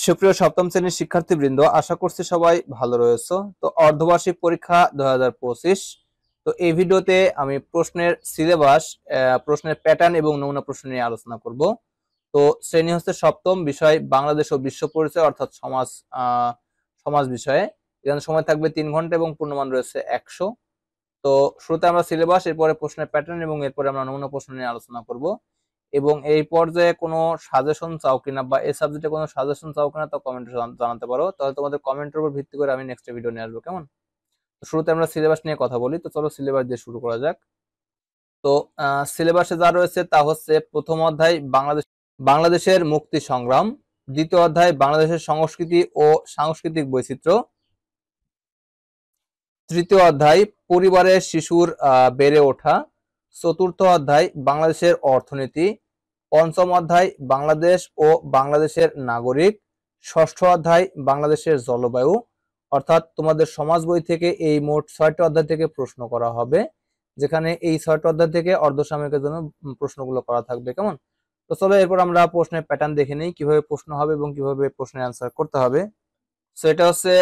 সুপ্রিয় সপ্তম শ্রেণীর শিক্ষার্থীবৃন্দ, আশা করছি সবাই ভালো রয়েছে। তো অর্ধবার্ষিক পরীক্ষা 2025। তো এই ভিডিওতে আমি প্রশ্নের সিলেবাস, প্রশ্নের প্যাটার্ন এবং নমুনা প্রশ্ন নিয়ে আলোচনা করব। তো শ্রেণী হচ্ছে সপ্তম, বিষয় বাংলাদেশ ও বিশ্ব পরিচয় অর্থাৎ সমাজ বিষয়ে। এখানে সময় থাকবে 3 ঘন্টা এবং পূর্ণমান রয়েছে 100। তো শুরুতে আমরা সিলেবাস, এরপরে প্রশ্নের প্যাটার্ন এবং এরপরে আমরা নমুনা প্রশ্ন নিয়ে আলোচনা করব। এবং এই পর্যায়ে কোনো সাজেশন চাও কিনা বা এই সাবজেক্টে কোনো সাজেশন চাও কিনা তা কমেন্টে জানাতে পারো, তাহলে তোমাদের কমেন্টের উপর ভিত্তি করে আমি নেক্সট ভিডিও নিয়ে আসবো। কেমন? তো শুরুতে আমরা সিলেবাস নিয়ে কথা বলি। তো চলো সিলেবাস দিয়ে শুরু করা যাক। তো সিলেবাসে যা রয়েছে তা হচ্ছে, প্রথম অধ্যায় বাংলাদেশের মুক্তি সংগ্রাম, দ্বিতীয় অধ্যায় বাংলাদেশের সংস্কৃতি ও সাংস্কৃতিক বৈচিত্র্য, তৃতীয় অধ্যায় পরিবারের শিশুর বেড়ে ওঠা, চতুর্থ অধ্যায় বাংলাদেশের অর্থনীতি, পঞ্চম অধ্যায় বাংলাদেশ ও বাংলাদেশের নাগরিক, ষষ্ঠ অধ্যায় বাংলাদেশের জলবায়ু। অর্থাৎ তোমাদের সমাজ বই থেকে এই মোট 6টি অধ্যায় থেকে প্রশ্ন করা হবে, যেখানে এই 6টি অধ্যায় থেকে অর্ধসাময়িকের জন্য প্রশ্নগুলো করা থাকবে। কেমন? তো চলো এরপর আমরা প্রশ্নের প্যাটার্ন দেখে নিই, কিভাবে প্রশ্ন হবে এবং কিভাবে প্রশ্নের অ্যান্সার করতে হবে। সো এটা হচ্ছে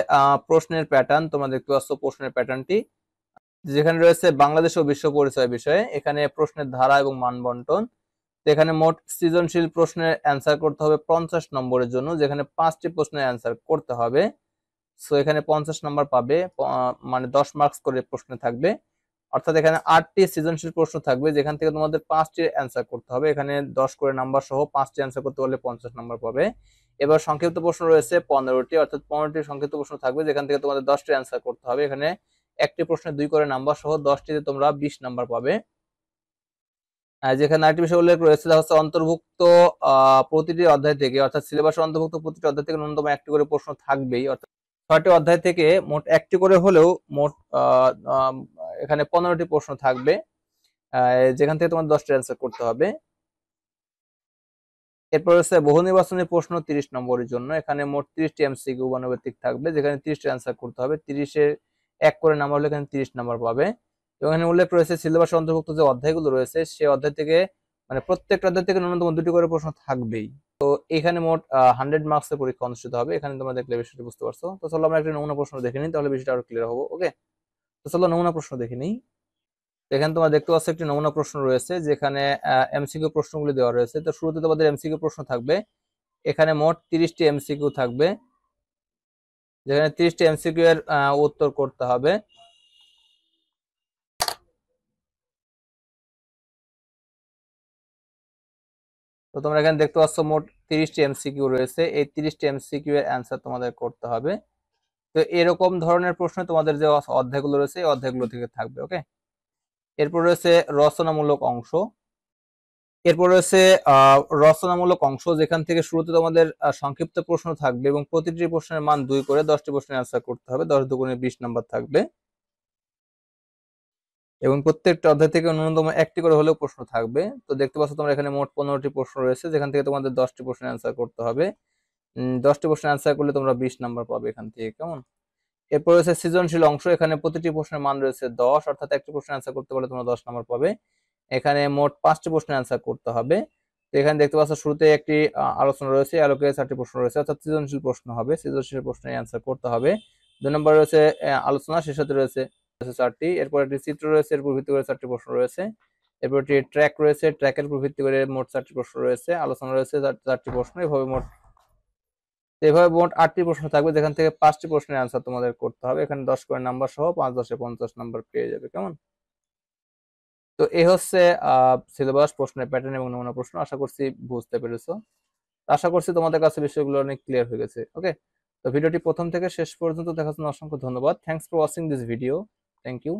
প্রশ্নের প্যাটার্ন। তোমরা দেখতে পাচ্ছ প্রশ্নের প্যাটার্নটি, যেখানে রয়েছে বাংলাদেশ ও বিশ্ব পরিচয় বিষয়ে। এখানে প্রশ্নের ধারা এবং মান বন্টন। এখানে মোট সৃজনশীল প্রশ্নের অ্যান্সার করতে হবে 50 নম্বরের জন্য, যেখানে 5টি প্রশ্নের অ্যান্সার করতে হবে। সো এখানে 50 নম্বর পাবে, মানে 10 মার্কস করে প্রশ্ন থাকবে। অর্থাৎ এখানে 8টি সৃজনশীল প্রশ্ন থাকবে, যেখান থেকে তোমাদের 5টি অ্যান্সার করতে হবে। এখানে 10 করে নাম্বার সহ 5টি অ্যান্সার করতে পারলে 50 নম্বর পাবে। এবার সংক্ষিপ্ত প্রশ্ন রয়েছে 15টি, অর্থাৎ 15টি সংক্ষিপ্ত প্রশ্ন থাকবে, যেখান থেকে তোমাদের 10টি অ্যান্সার করতে হবে। এখানে একটি প্রশ্নে 2 করে নাম্বার সহ 10টিতে তোমরা 20 নাম্বার পাবে। যেখানে আরেকটি বিষয় উল্লেখ রয়েছে, তা হচ্ছে অন্তর্ভুক্ত প্রতিটি অধ্যায় থেকে, অর্থাৎ সিলেবাসের অন্তর্ভুক্ত প্রতিটি অধ্যায় থেকে ন্যূনতম একটি করে প্রশ্ন থাকবেই। অর্থাৎ 6টি অধ্যায় থেকে মোট একটি করে হলেও মোট এখানে 15টি প্রশ্ন থাকবে, যেখান থেকে তোমার 10টি অ্যান্সার করতে হবে। এরপর হচ্ছে বহু নির্বাচনী প্রশ্ন 30 নম্বরের জন্য। এখানে মোট 30টি এমসিকিউ বানুব্যতিক থাকবে, যেখানে 30টি অ্যান্সার করতে হবে। 30-এর 1 করে নাম্বার হলে এখানে 30 নাম্বার পাবে। এবং এখানে উল্লেখ রয়েছে সিলেবাসের অন্তর্ভুক্ত যে অধ্যায়গুলো রয়েছে সেই অধ্যায় থেকে, মানে প্রত্যেকটা অধ্যায় থেকে ন্যূনতম 2টি করে প্রশ্ন থাকবেই। তো এখানে মোট 100 মার্কসের পরীক্ষা অনুষ্ঠিত হবে। এখানে তোমরা দেখলে বিষয়টি বুঝতে পারছো। তো চলো আমরা একটা নমুনা প্রশ্ন দেখে নিই, তাহলে বিষয়টা আরো ক্লিয়ার হবো। ওকে, তো চলো নমুনা প্রশ্ন দেখে নিই। এখানে তোমরা দেখতে পাচ্ছ একটি নমুনা প্রশ্ন রয়েছে, যেখানে এমসিকিউ প্রশ্নগুলি দেওয়া রয়েছে। তো শুরুতে তোমাদের এমসিকিউ প্রশ্ন থাকবে। এখানে মোট 30টি এমসিকিউ থাকবে, যেখানে 30টি এমসিকিউ এর উত্তর করতে হবে। তো তোমরা এখানে দেখতে পাচ্ছ মোট 30টি এমসিকিউ রয়েছে। এই 30টি এমসিকিউ এর অ্যান্সার তোমাদের করতে হবে। তো এরকম ধরনের প্রশ্ন তোমাদের যে অধ্যায়গুলো রয়েছে এই অধ্যায়গুলো থেকে থাকবে। ওকে, এরপর রয়েছে রচনামূলক অংশ। এরপর রয়েছে রচনামূলক অংশ, যেখান থেকে শুরুতে তোমাদের সংক্ষিপ্ত প্রশ্ন থাকবে এবং প্রতিটি প্রশ্নের মান 2 করে 10টি প্রশ্নের অ্যান্সার করতে হবে। 10 দুগুণে 20 নাম্বার থাকবে এবং প্রত্যেকটা অধ্যায় থেকে ন্যূনতম একটি করে হলেও প্রশ্ন থাকবে। তো দেখতে পাচ্ছ তোমরা এখানে মোট 15টি প্রশ্ন রয়েছে, যেখান থেকে তোমাদের 10টি প্রশ্নের অ্যান্সার করতে হবে। 10টি প্রশ্নের অ্যান্সার করলে তোমরা 20 নাম্বার পাবে এখান থেকে। কেমন? এরপর রয়েছে সৃজনশীল অংশ। এখানে প্রতিটি প্রশ্নের মান রয়েছে 10, অর্থাৎ একটি প্রশ্নের অ্যান্সার করতে পারলে তোমরা 10 নাম্বার পাবে। এখানে মোট 5টি প্রশ্নের অ্যান্সার করতে হবে। তো এখানে দেখতে পাচ্ছ শুরুতে একটি আলোচনা রয়েছে, আলোকে 4টি প্রশ্ন রয়েছে, অর্থাৎ সৃজনশীল প্রশ্ন হবে। সৃজনশীল প্রশ্নের অ্যান্সার করতে হবে। 2 নম্বর রয়েছে আলোচনা, শেষে রয়েছে 4টি। এরপর একটি চিত্র রয়েছে, এর উপর ভিত্তি করে 4টি প্রশ্ন রয়েছে। এরপর একটি ট্র্যাক রয়েছে, ট্র্যাকের উপর ভিত্তি করে মোট 4টি প্রশ্ন রয়েছে। আলোচনা রয়েছে 4টি প্রশ্ন। এভাবে মোট 8টি প্রশ্ন থাকবে, যেখান থেকে 5টি প্রশ্নের অ্যান্সার তোমাদের করতে হবে। এখানে 10 করে নাম্বার সহ 5 10 50 নাম্বার পেয়ে যাবে। কেমন? তো এই হচ্ছে সিলেবাস, প্রশ্নের প্যাটার্ন এবং নমুনা প্রশ্ন। আশা করছি বুঝতে পেরেছো। আশা করছি তোমাদের কাছে বিষয়গুলো অনেক ক্লিয়ার হয়ে গেছে। ওকে, তো ভিডিওটি প্রথম থেকে শেষ পর্যন্ত দেখার জন্য অসংখ্য ধন্যবাদ। Thanks for watching this video. Thank you.